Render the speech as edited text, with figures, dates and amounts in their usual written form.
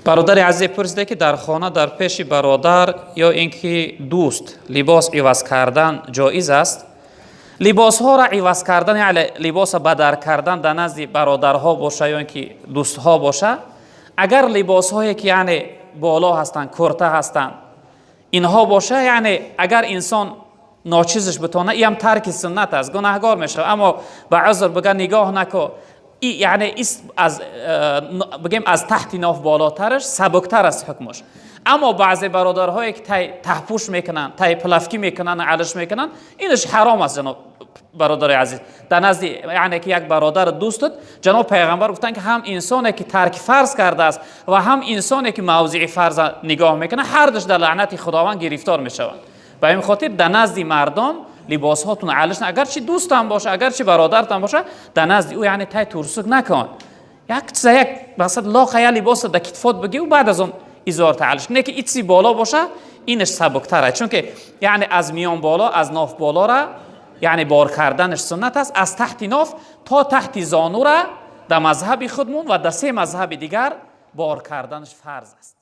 برادر عزیز پرسیده که در خانه در پیش برادر یا اینکه دوست لباس عوض کردن جایز است؟ لباس ها را عوض کردن یعنی لباس بدر کردن در نزد برادرها باشه یا اینکه دوست ها باشه، اگر لباس هایی که یعنی بالا هستند، کرته هستند، اینها باشه، یعنی اگر انسان ناچیزش بتونه، این هم ترک سنت است، گناهگار میشه. اما به عذر بگه نگاه نکن، یعنی از بگیم از تحت ناف بالاترش سبکتر است حکمش. اما بعضی برادرهایی که تحپوش میکنن، پلفکی میکنن، علش میکنن، اینش حرام است جناب برادر عزیز. در نزد یعنی که یک برادر دوستت، جناب پیغمبر گفتن که هم انسانی که ترک فرض کرده است و هم انسانی که موضع فرض نگاه میکنه، هر دوش در لعنت خداوند گرفتار میشوند. به این خاطر در نزد مردم لباس هاتون علش اگر چی دوست هم باشه، اگر چی برادرت هم باشه، در نزد او یعنی تای ترسک نکن. یک مثلا لاقه لباس در کتفات بگی و بعد از اون ایزار تعلش نه که ایچی بالا باشه، اینش سبکتره. چون که یعنی از میان بالا، از ناف بالا را یعنی بار کردنش سنت است، از تحت ناف تا تحت زانو را در مذهب خودمون و در سه مذهب دیگر بار کردنش فرض است.